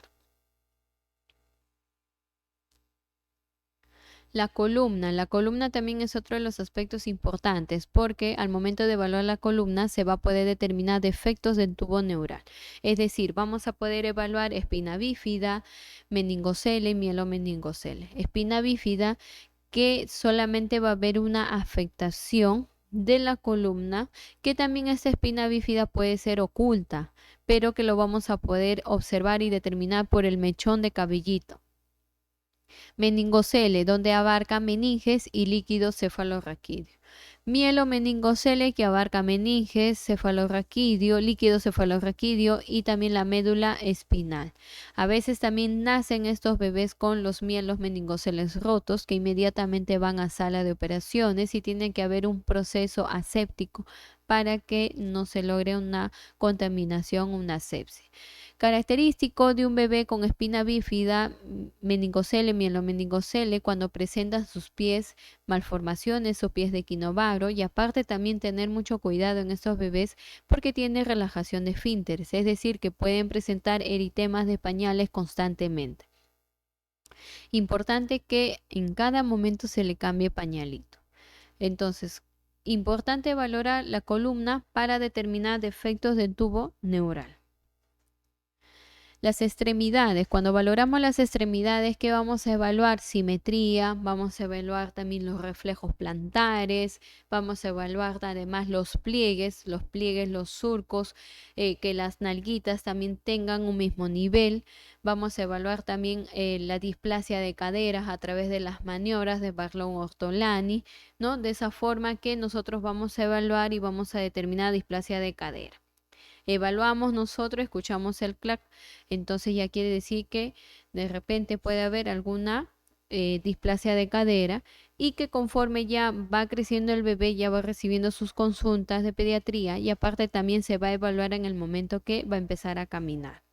La columna también es otro de los aspectos importantes porque al momento de evaluar la columna se va a poder determinar defectos del tubo neural. Es decir, vamos a poder evaluar espina bífida, meningocele y mielomeningocele. Espina bífida que solamente va a haber una afectación de la columna, que también esta espina bífida puede ser oculta, pero que lo vamos a poder observar y determinar por el mechón de cabellito. Meningocele, donde abarca meninges y líquido cefalorraquídeo. Mielomeningocele, que abarca meninges, cefalorraquídeo, líquido cefalorraquídeo y también la médula espinal. A veces también nacen estos bebés con los mielos meningoceles rotos que inmediatamente van a sala de operaciones y tiene que haber un proceso aséptico para que no se logre una contaminación, una sepsis. Característico de un bebé con espina bífida, meningocele, mielomeningocele, cuando presentan sus pies malformaciones o pies de equinovagro, y aparte también tener mucho cuidado en estos bebés porque tienen relajación de esfínteres, es decir, que pueden presentar eritemas de pañales constantemente. Importante que en cada momento se le cambie pañalito. Entonces, importante valorar la columna para determinar defectos del tubo neural. Las extremidades, cuando valoramos las extremidades, ¿qué vamos a evaluar? Simetría, vamos a evaluar también los reflejos plantares, vamos a evaluar además los pliegues, los surcos, que las nalguitas también tengan un mismo nivel. Vamos a evaluar también la displasia de caderas a través de las maniobras de Barlow-Ortolani, ¿no? De esa forma que nosotros vamos a evaluar y vamos a determinar displasia de cadera. Evaluamos nosotros, escuchamos el clac, entonces ya quiere decir que de repente puede haber alguna displasia de cadera y que conforme ya va creciendo el bebé, ya va recibiendo sus consultas de pediatría y aparte también se va a evaluar en el momento que va a empezar a caminar.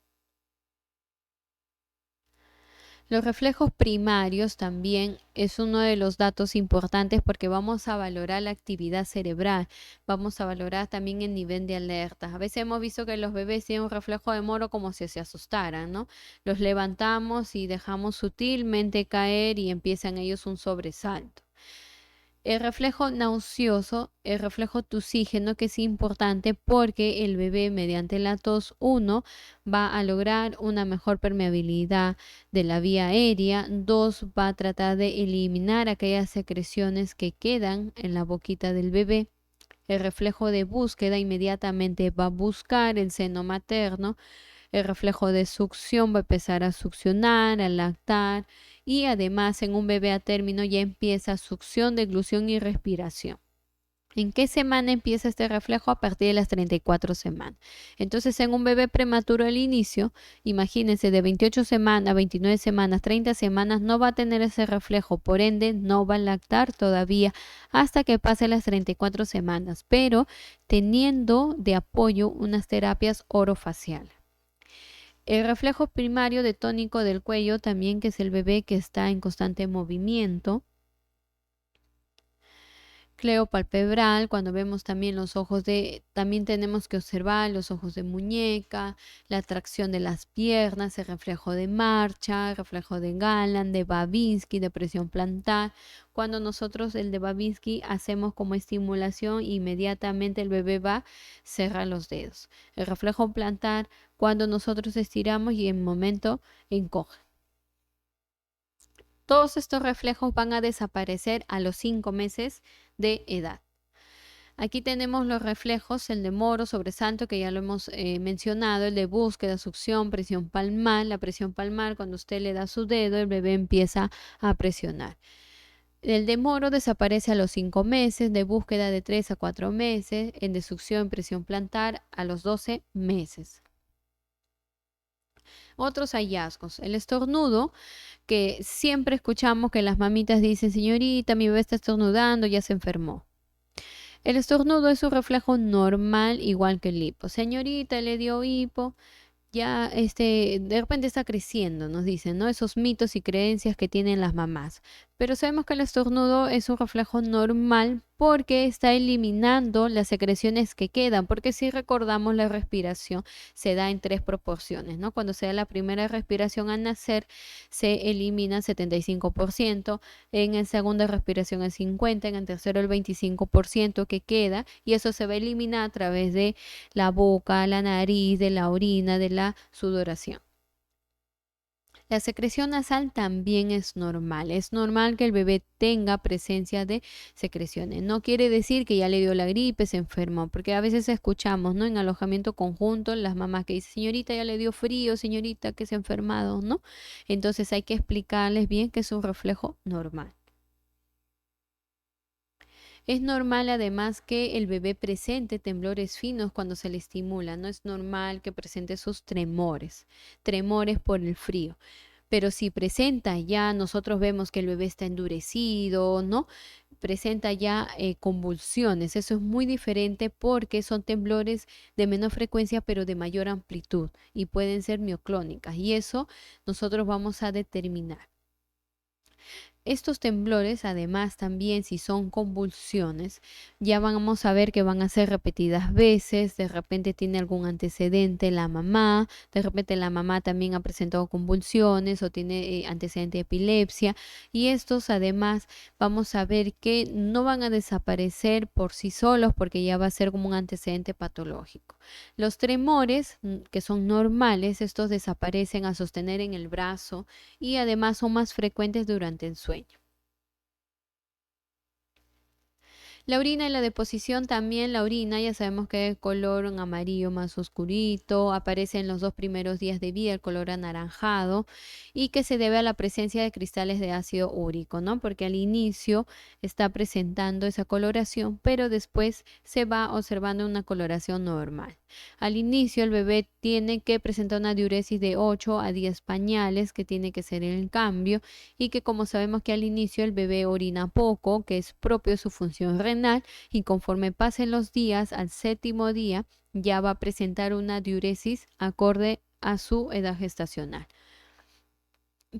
Los reflejos primarios también es uno de los datos importantes porque vamos a valorar la actividad cerebral, vamos a valorar también el nivel de alerta. A veces hemos visto que los bebés tienen un reflejo de moro como si se asustaran, ¿no? Los levantamos y dejamos sutilmente caer y empiezan ellos un sobresalto. El reflejo nauseoso, el reflejo tusígeno, que es importante porque el bebé mediante la tos, uno, va a lograr una mejor permeabilidad de la vía aérea, dos, va a tratar de eliminar aquellas secreciones que quedan en la boquita del bebé. El reflejo de búsqueda inmediatamente va a buscar el seno materno. El reflejo de succión va a empezar a succionar, a lactar y además en un bebé a término ya empieza succión, deglución y respiración. ¿En qué semana empieza este reflejo? A partir de las 34 semanas. Entonces, en un bebé prematuro al inicio, imagínense, de 28 semanas, 29 semanas, 30 semanas, no va a tener ese reflejo, por ende, no va a lactar todavía hasta que pase las 34 semanas, pero teniendo de apoyo unas terapias orofaciales. El reflejo primario de tónico del cuello también, que es el bebé que está en constante movimiento. núcleo palpebral, cuando vemos también los ojos también tenemos que observar los ojos de muñeca, la tracción de las piernas, el reflejo de marcha, el reflejo de Galland, de Babinski, de presión plantar. Cuando nosotros el de Babinski hacemos como estimulación, inmediatamente el bebé va a cerrar los dedos. El reflejo plantar, cuando nosotros estiramos y en momento encoge. Todos estos reflejos van a desaparecer a los 5 meses de edad. Aquí tenemos los reflejos, el de moro, sobresalto, que ya lo hemos mencionado, el de búsqueda, succión, presión palmar. La presión palmar, cuando usted le da su dedo, el bebé empieza a presionar. El de moro desaparece a los 5 meses, de búsqueda de 3 a 4 meses, el de succión, presión plantar a los 12 meses. Otros hallazgos, el estornudo, que siempre escuchamos que las mamitas dicen, señorita, mi bebé está estornudando, ya se enfermó. El estornudo es un reflejo normal, igual que el hipo. Señorita, le dio hipo, ya de repente está creciendo, nos dicen, ¿no? Esos mitos y creencias que tienen las mamás. Pero sabemos que el estornudo es un reflejo normal porque está eliminando las secreciones que quedan, porque si recordamos la respiración se da en 3 proporciones, ¿no? Cuando se da la primera respiración al nacer se elimina 75%, en la segunda respiración el 50%, en el tercero el 25% que queda, y eso se va a eliminar a través de la boca, la nariz, de la orina, de la sudoración. La secreción nasal también es normal. Es normal que el bebé tenga presencia de secreciones. No quiere decir que ya le dio la gripe, se enfermó, porque a veces escuchamos, ¿no? En alojamiento conjunto, las mamás que dicen, señorita, ya le dio frío, señorita, que se ha enfermado, ¿no? Entonces hay que explicarles bien que es un reflejo normal. Es normal además que el bebé presente temblores finos cuando se le estimula. No es normal que presente sus tremores por el frío. Pero si presenta ya, nosotros vemos que el bebé está endurecido, ¿no? Presenta ya convulsiones. Eso es muy diferente porque son temblores de menor frecuencia pero de mayor amplitud y pueden ser mioclónicas. Y eso nosotros vamos a determinar. Estos temblores, además, también si son convulsiones, ya vamos a ver que van a ser repetidas veces, de repente tiene algún antecedente la mamá, de repente la mamá también ha presentado convulsiones o tiene antecedente de epilepsia, y estos además vamos a ver que no van a desaparecer por sí solos porque ya va a ser como un antecedente patológico. Los tremores, que son normales, estos desaparecen al sostener en el brazo y además son más frecuentes durante el sueño. La orina y la deposición también, la orina ya sabemos que es color amarillo más oscurito, aparece en los 2 primeros días de vida el color anaranjado y que se debe a la presencia de cristales de ácido úrico, ¿no? Porque al inicio está presentando esa coloración, pero después se va observando una coloración normal. Al inicio el bebé tiene que presentar una diuresis de 8 a 10 pañales que tiene que ser el cambio y que como sabemos que al inicio el bebé orina poco, que es propio de su función renal y conforme pasen los días, al 7º día ya va a presentar una diuresis acorde a su edad gestacional.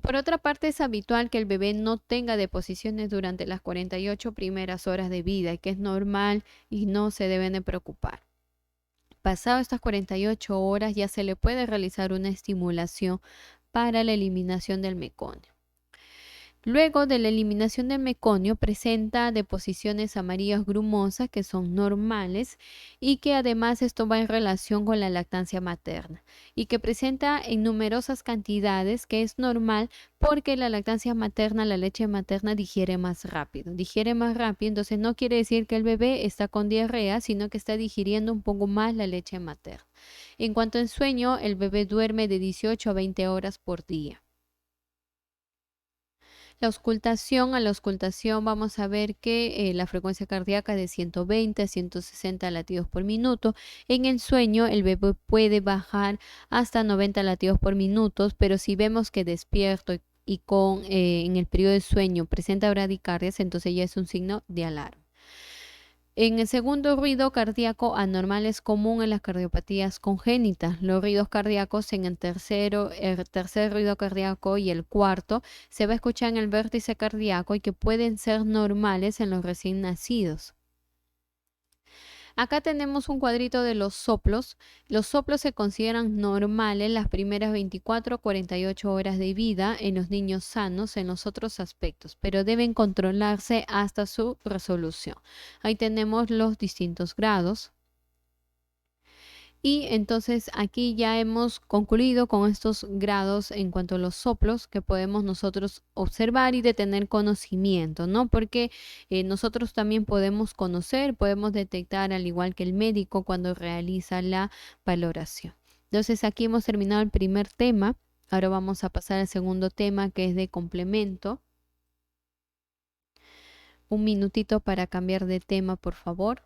Por otra parte, es habitual que el bebé no tenga deposiciones durante las 48 primeras horas de vida y que es normal y no se deben de preocupar. Pasado estas 48 horas ya se le puede realizar una estimulación para la eliminación del meconio. Luego de la eliminación del meconio presenta deposiciones amarillas grumosas que son normales y que además esto va en relación con la lactancia materna y que presenta en numerosas cantidades, que es normal porque la lactancia materna, la leche materna digiere más rápido, entonces no quiere decir que el bebé está con diarrea, sino que está digiriendo un poco más la leche materna. En cuanto al sueño, el bebé duerme de 18 a 20 horas por día. A la auscultación vamos a ver que la frecuencia cardíaca de 120 a 160 latidos por minuto. En el sueño el bebé puede bajar hasta 90 latidos por minuto, pero si vemos que despierto y en el periodo de sueño presenta bradicardias, entonces ya es un signo de alarma. En el segundo, ruido cardíaco anormal es común en las cardiopatías congénitas. Los ruidos cardíacos en el tercer ruido cardíaco y el cuarto se va a escuchar en el vértice cardíaco y que pueden ser normales en los recién nacidos. Acá tenemos un cuadrito de los soplos. Los soplos se consideran normales las primeras 24 o 48 horas de vida en los niños sanos en los otros aspectos, pero deben controlarse hasta su resolución. Ahí tenemos los distintos grados. Y entonces aquí ya hemos concluido con estos grados en cuanto a los soplos que podemos nosotros observar y de tener conocimiento, ¿no? Porque nosotros también podemos conocer, podemos detectar al igual que el médico cuando realiza la valoración. Entonces aquí hemos terminado el primer tema. Ahora vamos a pasar al segundo tema, que es de complemento. Un minutito para cambiar de tema, por favor.